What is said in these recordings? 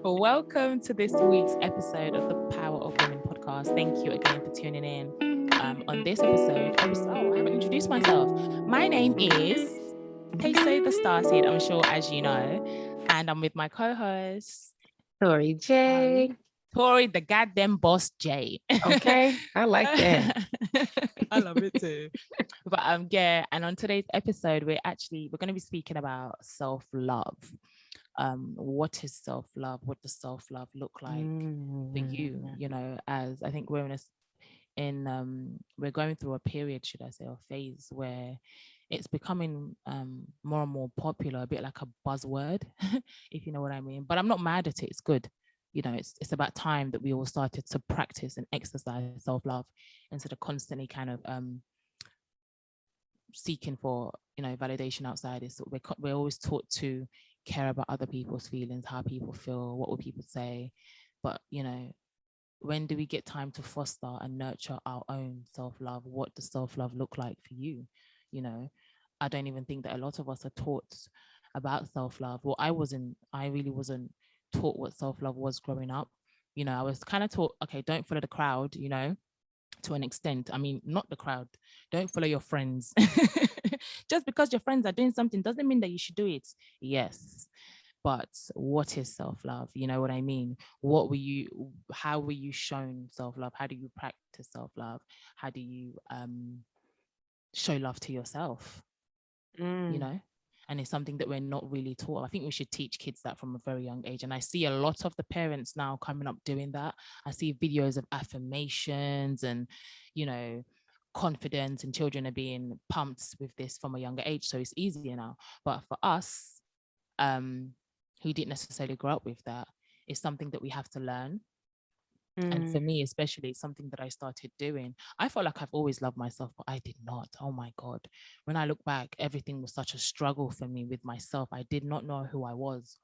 Welcome to this week's episode of the Power of Women podcast. Thank you again for tuning in. On this episode, I haven't introduced myself. My name is Peso the Starseed, I'm sure as you know, and I'm with my co-host Tori J. Tori, the goddamn boss J. Okay, I like that. I love it too. But yeah, and on today's episode, we're going to be speaking about self-love. What is self-love? What does self-love look like for you? You know, as I think we're we're going through a period, should I say, or phase where it's becoming more and more popular, a bit like a buzzword, if you know what I mean. But I'm not mad at it. It's good. You know, it's about time that we all started to practice and exercise self-love instead of constantly kind of seeking for, you know, validation outside. We're always taught to care about other people's feelings, how people feel, what will people say. But, you know, when do we get time to foster and nurture our own self-love? What does self-love look like for you? You know, I don't even think that a lot of us are taught about self-love. Well, I really wasn't taught what self-love was growing up. You know, I was kind of taught, okay, don't follow the crowd, you know, to an extent. I mean, not the crowd. Don't follow your friends. Just because your friends are doing something doesn't mean that you should do it. Yes. But what is self-love? You know what I mean? How were you shown self-love? How do you practice self-love? How do you show love to yourself? You know? And it's something that we're not really taught. I think we should teach kids that from a very young age. And I see a lot of the parents now coming up doing that. I see videos of affirmations and, you know, confidence, and children are being pumped with this from a younger age. So it's easier now. But for us, who didn't necessarily grow up with that, it's something that we have to learn. And for me, especially, it's something that I started doing. I felt like I've always loved myself, but I did not. Oh my God. When I look back, everything was such a struggle for me with myself. I did not know who I was,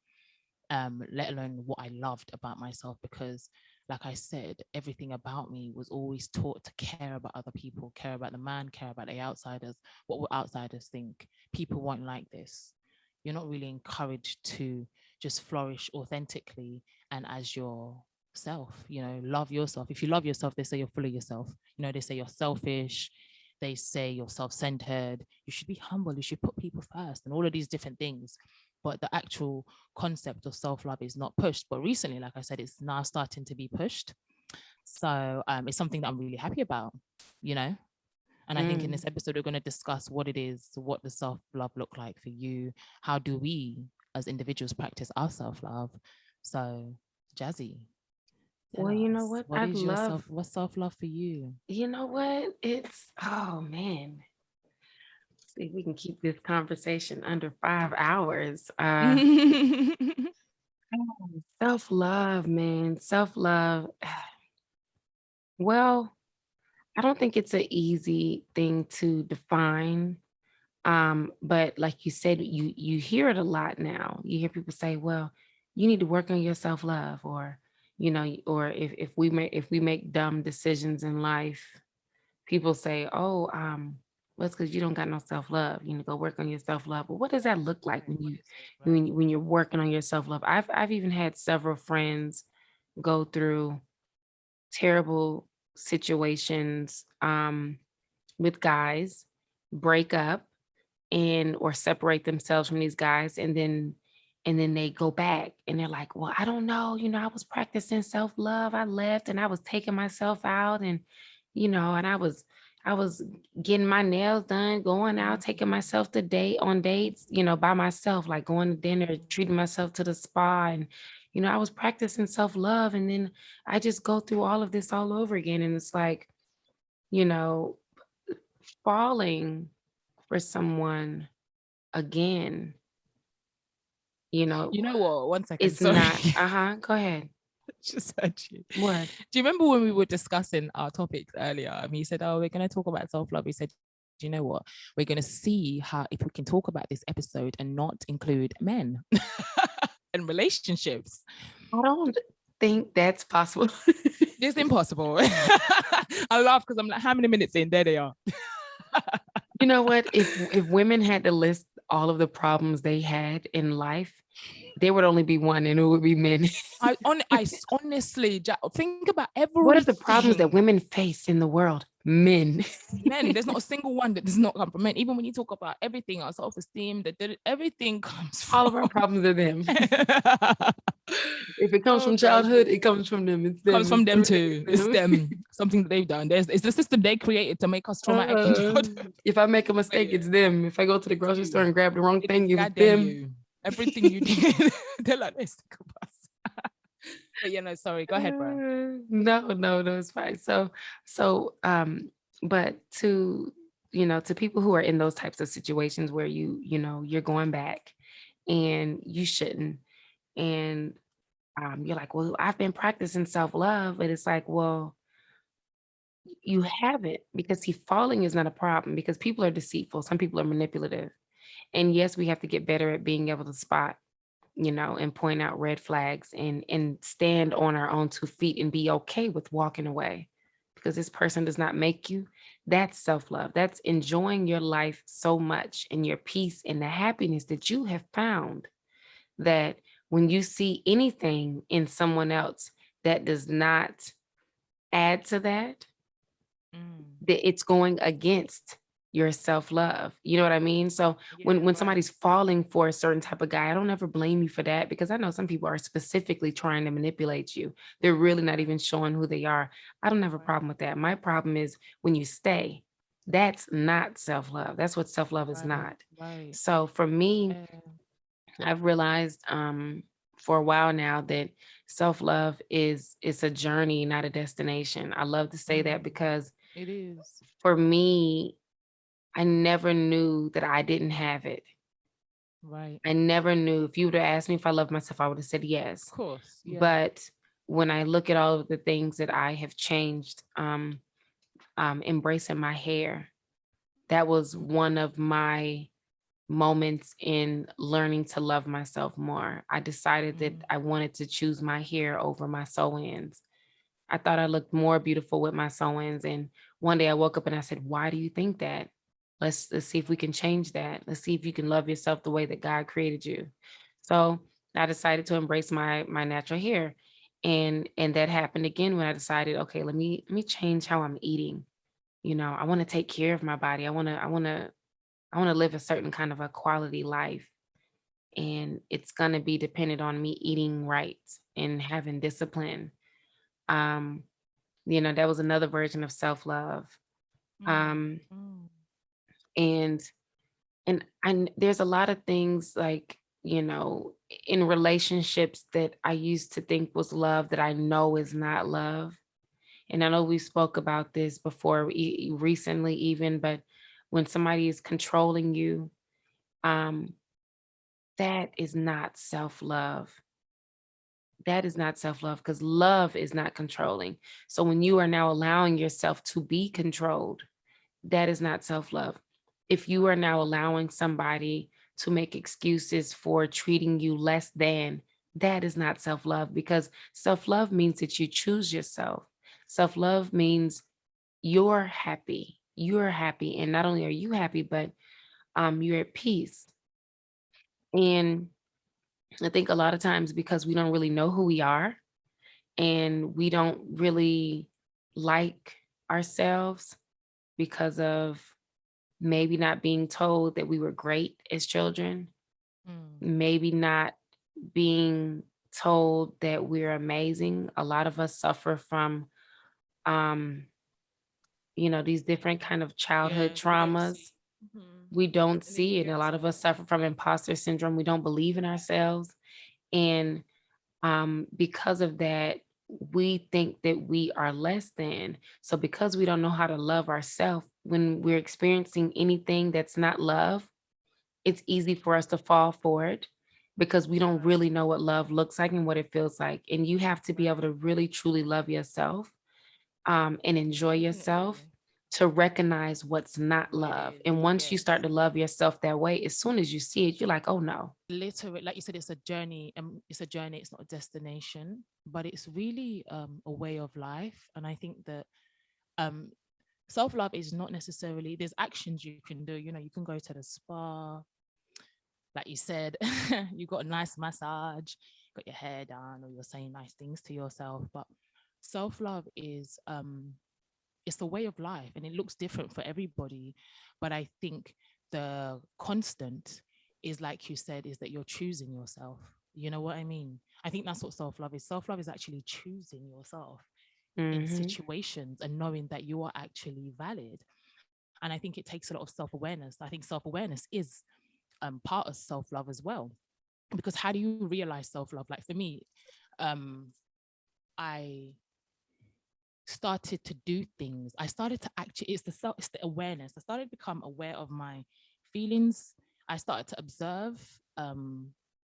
let alone what I loved about myself, because like I said, everything about me was always taught to care about other people, care about the man, care about the outsiders. What will outsiders think? People won't like this. You're not really encouraged to just flourish authentically and as yourself, you know, love yourself. If you love yourself, they say you're full of yourself. You know, they say you're selfish. They say you're self-centered. You should be humble. You should put people first and all of these different things. But the actual concept of self-love is not pushed. But recently, like I said, it's now starting to be pushed. So it's something that I'm really happy about, you know. And I think in this episode, we're going to discuss what it is, what does self-love look like for you? How do we as individuals practice our self-love? So, Jazzy. Well, you know what? What's self-love for you? You know what? Oh man. Let's see if we can keep this conversation under 5 hours. Self-love, man. Self-love. Well, I don't think it's an easy thing to define. But like you said, you hear it a lot now. You hear people say, well, you need to work on your self-love, or you know, or if we make dumb decisions in life, people say, oh, well, it's because you don't got no self-love. You need to go work on your self-love. But what does that look like when you're working on your self-love? I've even had several friends go through terrible situations with guys, break up and or separate themselves from these guys, and then they go back and they're like, well, I don't know, you know, I was practicing self-love, I left and I was taking myself out, and you know, and I was getting my nails done, going out, taking myself on dates, you know, by myself, like going to dinner, treating myself to the spa, and you know, I was practicing self-love, and then I just go through all of this all over again. And it's like, you know, falling for someone again, you know what? 1 second. it's not go ahead. Just heard you. What? Do you remember when we were discussing our topics earlier? I mean, you said, oh, we're going to talk about self-love. We said, do you know what? We're going to see if we can talk about this episode and not include men and relationships. I don't think that's possible. It's impossible. I laugh because I'm like, how many minutes in? There they are. You know what? If women had to list all of the problems they had in life, there would only be one, and it would be men. Honestly, think about What are the problems that everything. women face in the world? Men. Men, there's not a single one that does not come from men. Even when you talk about everything, our self-esteem, everything comes All from. of our problems are them. If it comes Oh from gosh, childhood, it comes from them. It's comes them. from It's them everything too. is It's them. them. Something that they've done. It's the system they created to make us traumatic in childhood. If I make a But mistake, yeah, it's them. If I go to the it's grocery store you. and grab the wrong It is thing, it was goddamn them. you. Everything you did, they're like, let's think of us. But no, sorry. Go ahead, bro. No, it's fine. But to people who are in those types of situations where you're going back and you shouldn't, and you're like, well, I've been practicing self-love, but it's like, well, you haven't, because see, falling is not a problem, because people are deceitful. Some people are manipulative. And yes, we have to get better at being able to spot, and point out red flags, and stand on our own 2 feet and be okay with walking away, because this person does not make you. That's self-love. That's enjoying your life so much and your peace and the happiness that you have found, that when you see anything in someone else that does not add to that, Mm. that it's going against your self-love. You know what I mean? So Yeah, when right. somebody's falling for a certain type of guy, I don't ever blame you for that, because I know some people are specifically trying to manipulate you. They're really not Right. even showing who they are. I don't have a Right. problem with that. My problem is when you stay. That's not self-love. That's what self-love is Right. not. Right. So for me, Yeah. I've realized for a while now that self-love is it's a journey, not a destination. I love to say that Mm. because It is. for me, I never knew that I didn't have it. Right. I never knew. If you would have asked me if I loved myself, I would have said Of yes. course. Yeah. But when I look at all of the things that I have changed, embracing my hair, that was one of my moments in learning to love myself more. I decided that Mm. I wanted to choose my hair over my sew-ins. I thought I looked more beautiful with my sew-ins. And one day I woke up and I said, why do you think that? Let's see if we can change that. Let's see if you can love yourself the way that God created you. So I decided to embrace my natural hair. And that happened again when I decided, okay, let me change how I'm eating. I want to take care of my body. I want to live a certain kind of a quality life. And it's gonna be dependent on me eating right and having discipline. Um, that was another version of self-love. Mm. Um, Mm. and and there's a lot of things like, in relationships that I used to think was love that I know is not love. And I know we spoke about this before, recently even, but when somebody is controlling you, um, that is not self-love. That is not self-love, because love is not controlling. So when you are now allowing yourself to be controlled, that is not self-love. If you are now allowing somebody to make excuses for treating you less than, that is not self-love, because self-love means that you choose yourself. Self-love means you're happy. You're happy. And not only are you happy, but you're at peace. And I think a lot of times, because we don't really know who we are and we don't really like ourselves, because of maybe not being told that we were great as children, Mm. maybe not being told that we're amazing. A lot of us suffer from, um, these different kind of childhood Yeah. We don't see. traumas. Mhm. We don't And then you see it. And get a lot to. of us suffer from imposter syndrome. We don't believe in ourselves. And because of that, we think that we are less than. So because we don't know how to love ourselves, when we're experiencing anything that's not love, it's easy for us to fall for it, because we don't Right. really know what love looks like and what it feels like. And you have to be able Right. to really truly love yourself, and enjoy yourself, Definitely. to recognize what's not What it love. is. And once you Yes. start to love yourself that way, as soon as you see it, you're like, oh no. Literally, like you said, it's a journey. It's a journey. It's not a destination, but it's really a way of life. And I think that um self love is not necessarily. There's actions you can do. You can go to the spa. like you said, you got a nice massage, got your hair done, or you're saying nice things to yourself. But self-love is it's a way of life, and it looks different for everybody. But I think the constant is, like you said, is that you're choosing yourself. You know what I mean? I think that's what self-love is. Self-love is actually choosing yourself in Mm-hmm. situations and knowing that you are actually valid. And I think it takes a lot of self-awareness. I think self-awareness is part of self-love as well. Because how do you realize self-love? Like for me, um, I started to do things. I started to actually, it's the awareness. I started to become aware of my feelings. I started to observe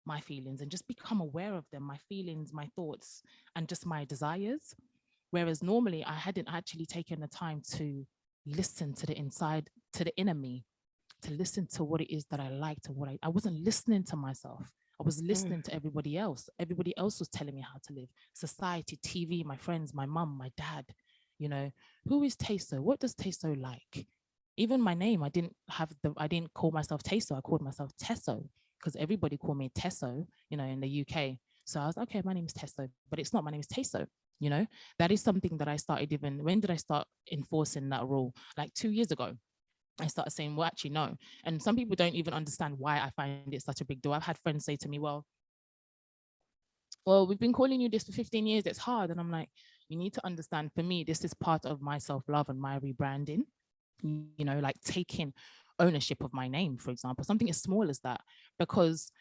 my feelings and just become aware of them, my feelings, my thoughts, and just my desires. Whereas normally I hadn't actually taken the time to listen to the inside, to the inner me, to listen to what it is that I liked and what I wasn't listening to myself. I was Mm. listening to everybody else. Everybody else was telling me how to live. Society, TV, my friends, my mum, my dad. You know, who is Taso? What does Taso like? Even my name, I didn't call myself Taso. I called myself Tesso because everybody called me Tesso, you know, in the UK. So I was like, okay, my name is Tesso, but it's not. My name is Taso. You know, that is something that I started even. When did I start enforcing that rule? Like 2 years ago. I started saying, well, actually, no. And some people don't even understand why I find it such a big deal. I've had friends say to me, well, we've been calling you this for 15 years. It's hard. And I'm like, you need to understand, for me, this is part of my self-love and my rebranding, you know, like taking ownership of my name, for example, something as small as that. Because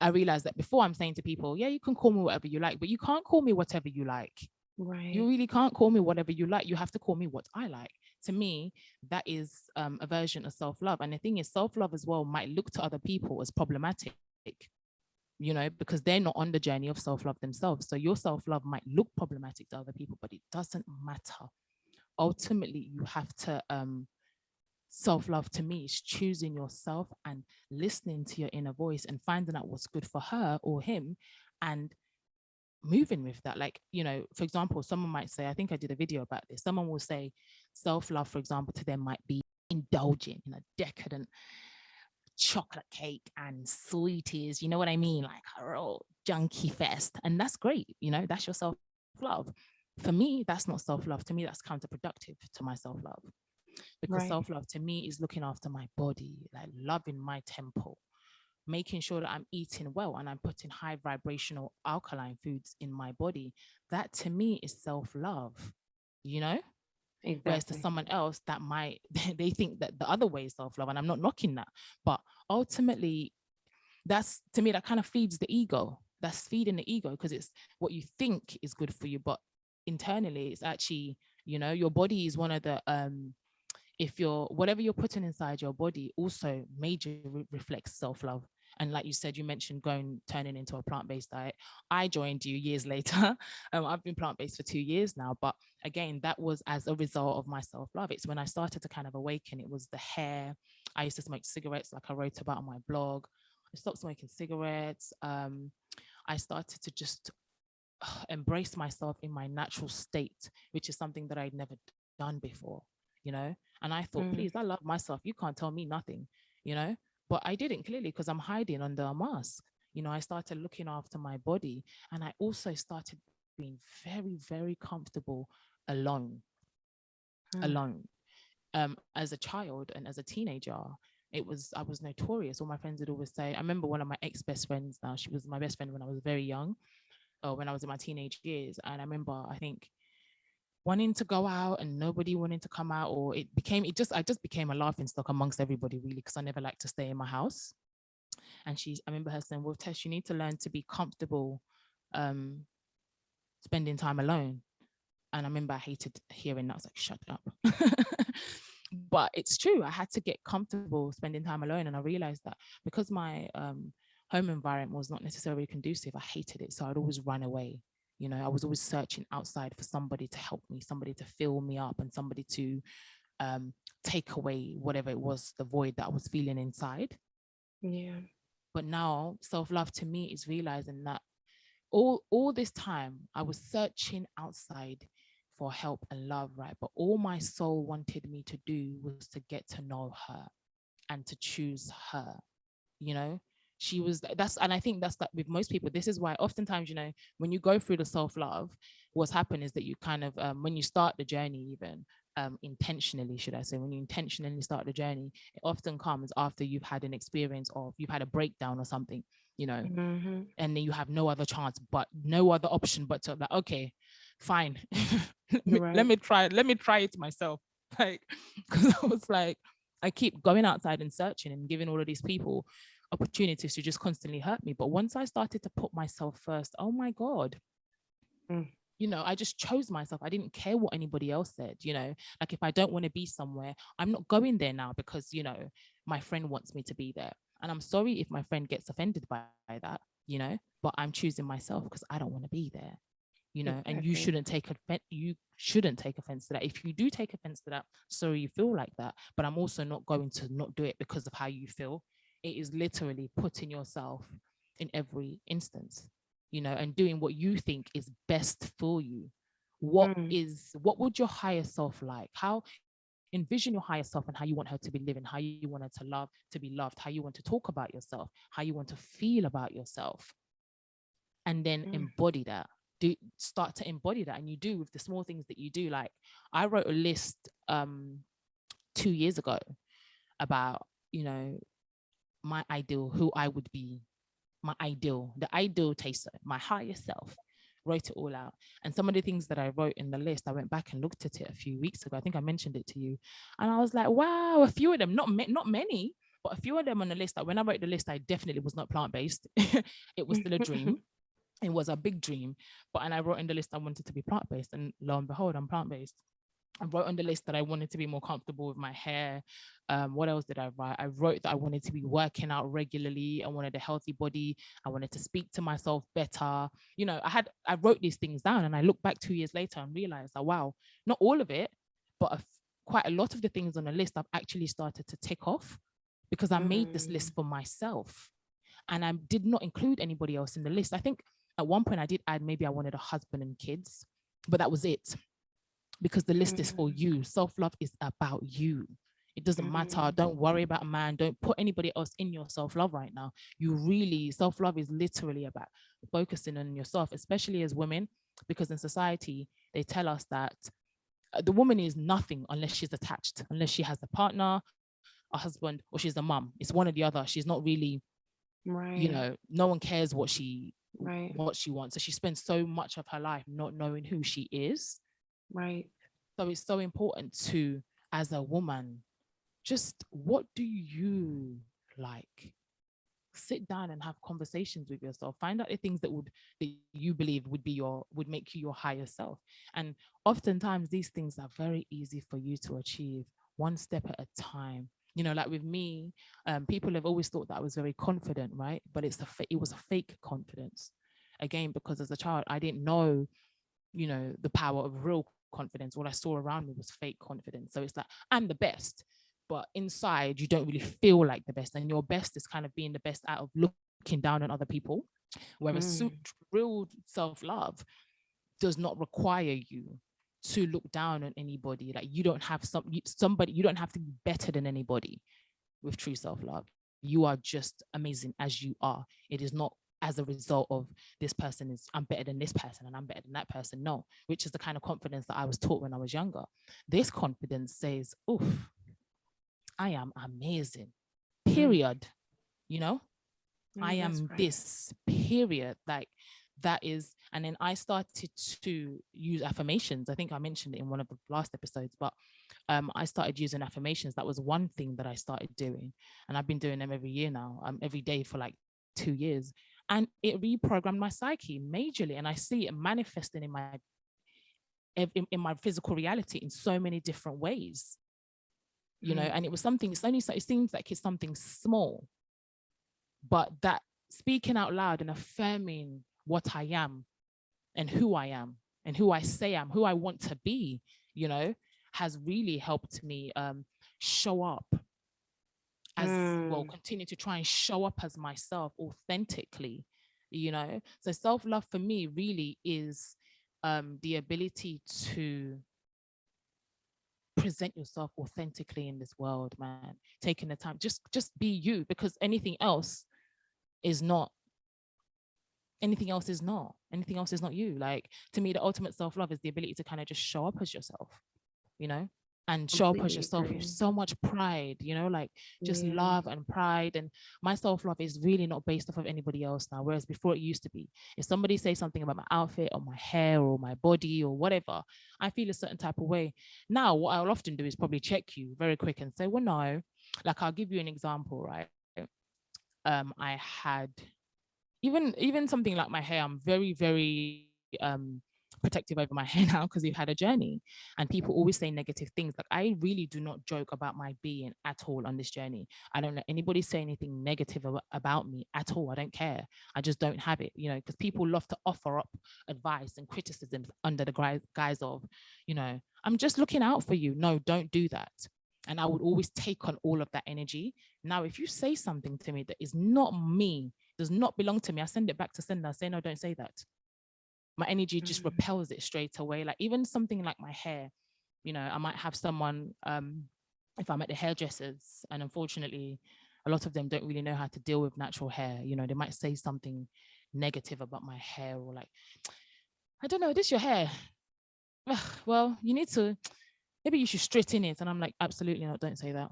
I realized that before I'm saying to people, yeah, you can call me whatever you like, but you can't call me whatever you like. You Right. really can't call me whatever you like. You have to call me what I like. To me, that is a version of self-love. And the thing is, self-love as well might look to other people as problematic, you know, because they're not on the journey of self-love themselves. So your self-love might look problematic to other people, but it doesn't matter. Ultimately, you have to self-love, to me, is choosing yourself and listening to your inner voice and finding out what's good for her or him, and moving with that. Like, you know, for example, someone might say, I think I did a video about this, someone will say self-love, for example, to them might be indulging in a decadent chocolate cake and sweeties, you know what I mean, like a real junkie fest. And that's great, you know, that's your self-love. For me, that's not self-love. To me, that's counterproductive to my self-love, because Right. self-love to me is looking after my body, like loving my temple, making sure that I'm eating well and I'm putting high vibrational alkaline foods in my body. That to me is self-love, you know? Whereas to Exactly. someone else, that might, they think that the other way is self-love. And I'm not knocking that. But ultimately, that's, to me, that kind of feeds the ego. That's feeding the ego, because it's what you think is good for you. But internally, it's actually, you know, your body is one of the if you're, whatever you're putting inside your body also major reflects self-love. And like you said, you mentioned going turning into a plant-based diet. I joined you years later. I've been plant-based for 2 years now, but again, that was as a result of my self-love. It's when I started to kind of awaken. It was the hair. I used to smoke cigarettes, like I wrote about on my blog. I stopped smoking cigarettes. I started to just embrace myself in my natural state, which is something that I'd never done before, you know? And I thought, please, I Mm. love myself. You can't tell me nothing, you know? But I didn't, clearly, because I'm hiding under a mask. You know, I started looking after my body, and I also started being very, very comfortable alone, Mm. alone. As a child and as a teenager, I was notorious. All my friends would always say, I remember one of my ex best friends now, she was my best friend when I was very young, or when I was in my teenage years. And I remember, I think, wanting to go out and nobody wanting to come out, or I just became a laughing stock amongst everybody, really, because I never liked to stay in my house. And I remember her saying, well, Tess, you need to learn to be comfortable um spending time alone. And I remember I hated hearing that. I was like, shut up. But it's true, I had to get comfortable spending time alone. And I realized that because my home environment was not necessarily conducive, I hated it. So I'd always run away. You know, I was always searching outside for somebody to help me, somebody to fill me up, and somebody to um, take away whatever it was, the void that I was feeling inside. Yeah. But now self-love to me is realizing that all this time I was searching outside for help and love, right? But all my soul wanted me to do was to get to know her and to choose her, you know? She was that's and I think that's like with most people. This is why oftentimes, when you go through the self-love, what's happened is that you kind of when you start the journey, even intentionally, should I say, when you intentionally start the journey, it often comes after you've had an experience of you've had a breakdown or something, you know, Mm-hmm. and then you have no other chance, but no other option but to like, okay, fine. Right. Let me try it myself. Like, because I was like, I keep going outside and searching and giving all of these people opportunities to just constantly hurt me. But once I started to put myself first, oh my God, Mm. I just chose myself. I didn't care what anybody else said, like if I don't want to be somewhere, I'm not going there now because, my friend wants me to be there. And I'm sorry if my friend gets offended by that, but I'm choosing myself because I don't want to be there, and Exactly. you shouldn't take offense to that. If you do take offense to that, sorry you feel like that, but I'm also not going to not do it because of how you feel. It is literally putting yourself in every instance, and doing what you think is best for you. Mm. What would your higher self like? How envision your higher self and how you want her to be living, how you want her to love, to be loved, how you want to talk about yourself, how you want to feel about yourself, and then Mm. embody that. Do start to embody that, and you do with the small things that you do. Like I wrote a list 2 years ago about, my ideal, who I would be, the ideal taster, my higher self. Wrote it all out. And some of the things that I wrote in the list, I went back and looked at it a few weeks ago. I think I mentioned it to you. And I was like, wow, a few of them, not many, but a few of them on the list. Like when I wrote the list, I definitely was not plant-based. It was still a dream. It was a big dream. And I wrote in the list I wanted to be plant-based. And lo and behold, I'm plant-based. I wrote on the list that I wanted to be more comfortable with my hair. What else did I write? I wrote that I wanted to be working out regularly. I wanted a healthy body. I wanted to speak to myself better. I wrote these things down, and I look back 2 years later and realized that, wow, not all of it, but quite a lot of the things on the list I've actually started to tick off because I made this Mm. list for myself, and I did not include anybody else in the list. I think at one point I did add maybe I wanted a husband and kids, but that was it, because the list is for Mm. you. Self-love is about you. It doesn't matter. Mm. Don't worry about a man. Don't put anybody else in your self-love right now. Self-love is literally about focusing on yourself, especially as women, because in society, they tell us that the woman is nothing unless she's attached, unless she has a partner, a husband, or she's a mum. It's one or the other. She's not really, Right. no one cares what she Right. what she wants. So she spends so much of her life not knowing who she is. Right. So it's so important to, as a woman, just what do you like? Sit down and have conversations with yourself. Find out the things that you believe would make you your higher self. And oftentimes these things are very easy for you to achieve one step at a time. Like with me, people have always thought that I was very confident, right? But it was a fake confidence. Again, because as a child, I didn't know, the power of real confidence. What I saw around me was fake confidence. So it's like, I'm the best, but inside you don't really feel like the best. And your best is kind of being the best out of looking down on other people. Whereas Mm. real self-love does not require you to look down on anybody. Like you don't have somebody, you don't have to be better than anybody with true self-love. You are just amazing as you are. It is not as a result of this person is, I'm better than this person and I'm better than that person. No, which is the kind of confidence that I was taught when I was younger. This confidence says, oof, I am amazing, Mm. period. you know I No, that's am right. this, period. Like that is, and then I started to use affirmations. I think I mentioned it in one of the last episodes, but I started using affirmations. That was one thing that I started doing, and I've been doing them every year now, every day for like 2 years, and it reprogrammed my psyche majorly, and I see it manifesting in my physical reality in so many different ways. Mm. And it was something. It seems like it's something small, but that speaking out loud and affirming what I am and who I am and who I say I'm, who I want to be, you know, has really helped me show up as well, Mm. continue to try and show up as myself authentically. So self-love for me really is the ability to present yourself authentically in this world, man. Taking the time, just be you, because anything else is not anything else, is not anything else, is not you. Like, to me, the ultimate self-love is the ability to kind of just show up as yourself, you know, and show up as Completely yourself with agree. so much pride, you know, like just Yeah. love and pride. And my self-love is really not based off of anybody else now, whereas before it used to be. If somebody says something about my outfit or my hair or my body or whatever, I feel a certain type of way. Now what I'll often do is probably check you very quick and say, well, no. Like, I'll give you an example, right? I had even something like my hair. I'm very, very protective over my hair now because we've had a journey, and people always say negative things. Like, I really do not joke about my being at all on this journey. I don't let anybody say anything negative about me at all. I don't care. I just don't have it, you know, because people love to offer up advice and criticisms under the guise of, you know, I'm just looking out for you. No, don't do that. And I would always take on all of that energy. Now, if you say something to me that is not me, does not belong to me, I send it back to sender. I say, no, don't say that. My energy just Mm. repels it straight away. Like, even something like my hair, you know, I might have someone, if I'm at the hairdressers, and unfortunately, a lot of them don't really know how to deal with natural hair. You know, they might say something negative about my hair, or like, I don't know, this your hair. Well, you need to, maybe you should straighten it. And I'm like, absolutely not, don't say that.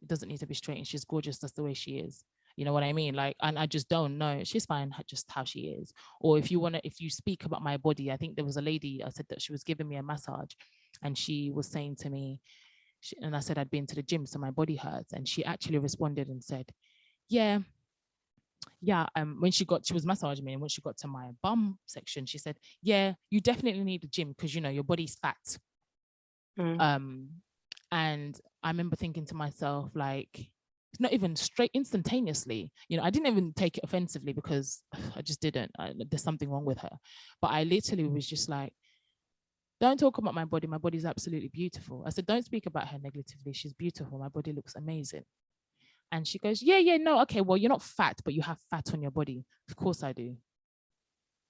It doesn't need to be straightened. She's gorgeous. That's the way she is. You know what I mean? Like, and I just don't know. She's fine just how she is. Or if you want to, if you speak about my body, I think there was a lady, I said that she was giving me a massage, and she was saying to me, and I said I'd been to the gym, so my body hurts. And she actually responded and said, yeah, yeah. When she was massaging me, and when she got to my bum section, she said, yeah, you definitely need the gym because, you know, your body's fat. Mm. Um, and I remember thinking to myself, like, it's not even straight instantaneously. You know, I didn't even take it offensively because I just didn't. There's something wrong with her. But I literally was just like, don't talk about my body. My body's absolutely beautiful. I said, don't speak about her negatively. She's beautiful. My body looks amazing. And she goes, yeah, yeah, no, okay, well, you're not fat, but you have fat on your body. Of course I do.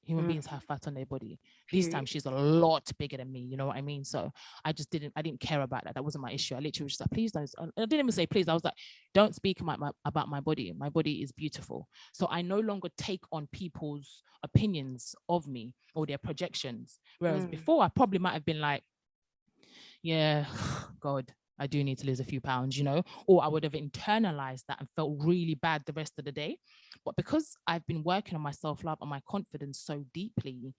Human Mm. beings have fat on their body. This time Period. she's a lot bigger than me, you know what I mean? So I didn't care about that. That wasn't my issue. I literally was just like, please don't. I didn't even say please. I was like, don't speak about my body. My body is beautiful. So I no longer take on people's opinions of me or their projections. Whereas Mm. before, I probably might have been like, yeah, God, I do need to lose a few pounds, you know, or I would have internalized that and felt really bad the rest of the day. But because I've been working on my self love and my confidence so deeply,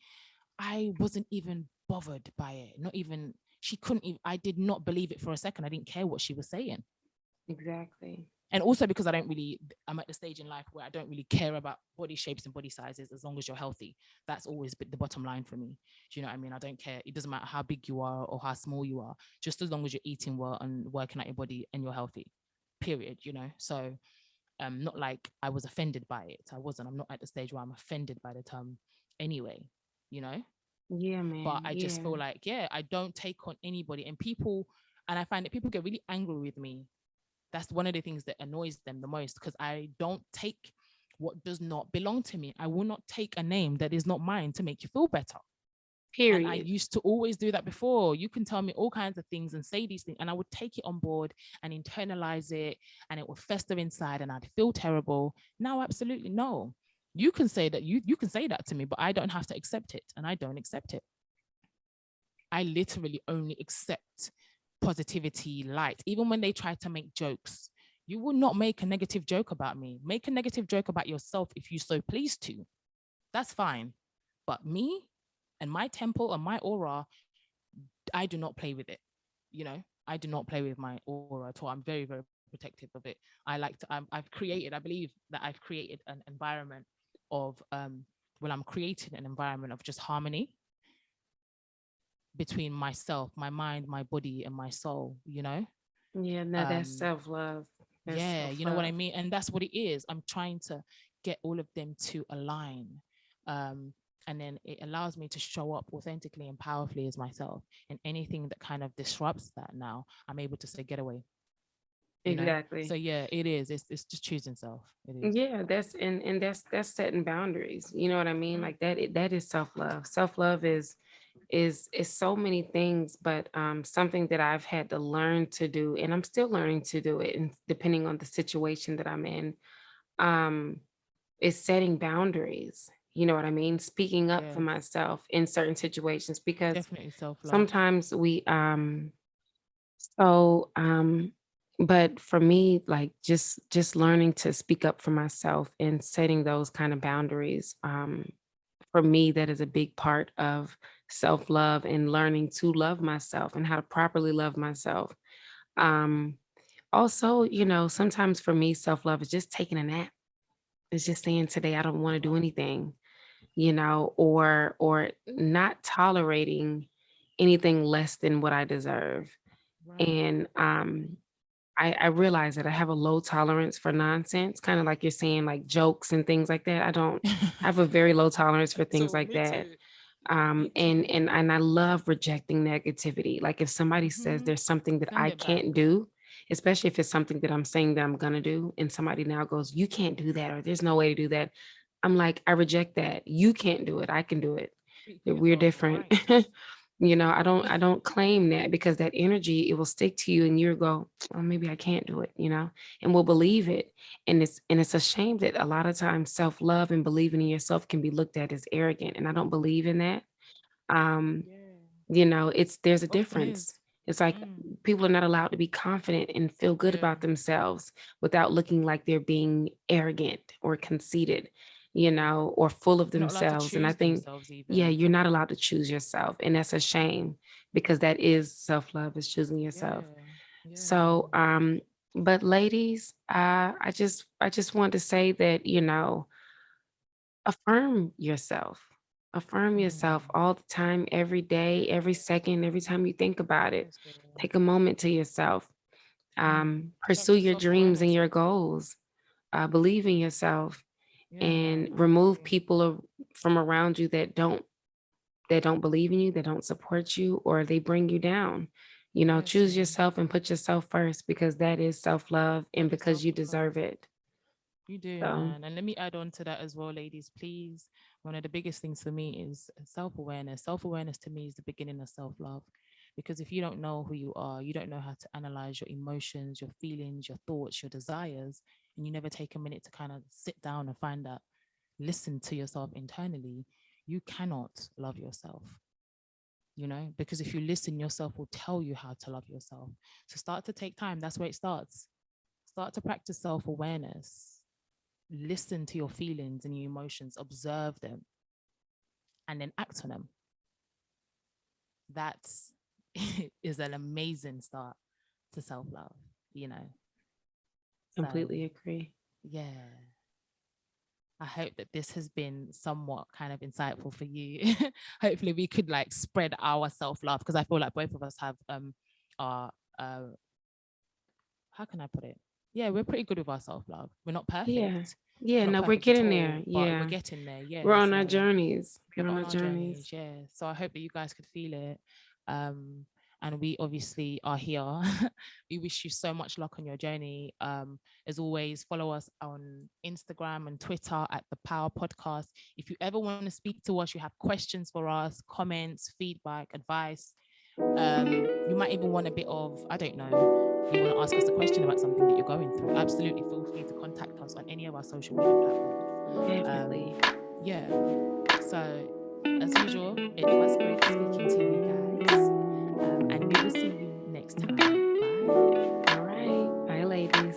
I wasn't even bothered by it. Not even, she couldn't even, I did not believe it for a second. I didn't care what she was saying. Exactly. And also because I'm at the stage in life where I don't really care about body shapes and body sizes as long as you're healthy. That's always the bottom line for me. Do you know what I mean? I don't care. It doesn't matter how big you are or how small you are, just as long as you're eating well and working at your body and you're healthy, period, you know? So, not like I was offended by it. I wasn't. I'm not at the stage where I'm offended by the term anyway, you know? Yeah, But man. I just Yeah. feel like, yeah, I don't take on anybody. And people, and I find that people get really angry with me. That's one of the things that annoys them the most, because I don't take what does not belong to me. I will not take a name that is not mine to make you feel better. And I Period. used to always do that before. You can tell me all kinds of things and say these things, and I would take it on board and internalize it, and it would fester inside, and I'd feel terrible. Now, absolutely no. You can say that you can say that to me, but I don't have to accept it, and I don't accept it. I literally only accept positivity, light. Even when they try to make jokes, you will not make a negative joke about me. Make a negative joke about yourself if you so please to. That's fine. But me and my temple and my aura, I do not play with it. You know, I do not play with my aura at all. I'm very, very protective of it. I've created, I believe that I've created an environment of, I'm creating an environment of just harmony between myself, my mind, my body, and my soul, you know? Yeah, no, that's Um, self-love. That's yeah, you know what I self-love. mean? And that's what it is. I'm trying to get all of them to align. Um, and then it allows me to show up authentically and powerfully as myself. And anything that kind of disrupts that now, I'm able to say, get away, you know? So Exactly. yeah, it is. It's just choosing self. It is. Yeah, that's and that's setting boundaries. You know what I mean? Mm. Like that is self-love. Self-love is so many things, but something that I've had to learn to do, and I'm still learning to do it, and depending on the situation that I'm in. Um is setting boundaries. You know what I mean? Speaking up for Yes. myself in certain situations, because Definitely self-love. sometimes so but for me, like, just learning to speak up for myself and setting those kind of boundaries, for me, that is a big part of self-love and learning to love myself and how to properly love myself. Um Also, sometimes for me, self-love is just taking a nap. It's just saying today I don't want to do Wow. anything, or not tolerating anything less than what I deserve. Right. And I realize that I have a low tolerance for nonsense, kind of like you're saying, like jokes and things like that. I have a very low tolerance for things So like me that. too. Um, Me and too. and and I love rejecting negativity. Like if somebody says Hmm. there's something that Send I it back. can't do, especially if it's something that I'm saying that I'm gonna do, and somebody now goes, "You can't do that," or "There's no way to do that." I'm like, I reject that. You can't do it. I can do it. Speak for We're yourself, different. right? I don't claim that, because that energy, it will stick to you and you go, oh, maybe I can't do it, and we'll believe it. And it's a shame that a lot of times self-love and believing in yourself can be looked at as arrogant. And I don't believe in that. Um, Yeah. there's a Often difference. is. It's like Mm. people are not allowed to be confident and feel good Yeah. about themselves without looking like they're being arrogant or conceited, or full of They're not allowed to themselves. And I choose think, themselves yeah, even. you're not allowed to choose yourself. And that's a shame, because that is self-love, is choosing yourself. Yeah. Yeah. So, but ladies, I just want to say that, affirm yourself. Affirm yourself Mm. all the time, every day, every second, every time you think about it. Seriously. Take a moment to yourself. Pursue Practice your dreams and self-awareness. your goals. Believe in yourself, Yeah, and man, I remove agree. people from around you that don't believe in you, that don't support you, or they bring you down. Yes, Choose man. yourself and put yourself first, because that is self-love That and is because you self-love. deserve it. You do, So, man. And let me add on to that as well, ladies. Please, one of the biggest things for me is self-awareness. Self-awareness to me is the beginning of self-love. Because if you don't know who you are, you don't know how to analyze your emotions, your feelings, your thoughts, your desires, and you never take a minute to kind of sit down and find out, listen to yourself internally, you cannot love yourself. Because if you listen, yourself will tell you how to love yourself. So start to take time. That's where it starts. Start to practice self awareness. Listen to your feelings and your emotions, observe them, and then act on them. That is an amazing start to self love, you know. So, completely agree. yeah, I hope that this has been somewhat kind of insightful for you. Hopefully, we could like spread our self love, because I feel like both of us have our how can I put it? Yeah, we're pretty good with our self love. We're not Yeah. perfect. Yeah, We're not no, we're perfect at getting there. all, but we're Yeah. getting there. We're Yeah. on our So journeys. we're We're on on our our journeys. journeys. Yeah. So I hope that you guys could feel it. Um, and we obviously are here. We wish you so much luck on your journey. As always, follow us on Instagram and Twitter at the Power Podcast. If you ever want to speak to us, you have questions for us, comments, feedback, advice, you might even want a bit of, I don't know, you want to ask us a question about something that you're going through, absolutely feel free to contact us on any of our social media platforms. Definitely. Yeah. So, as usual, it was great speaking to you guys. And we will see you next time. Bye. All right. Bye, ladies.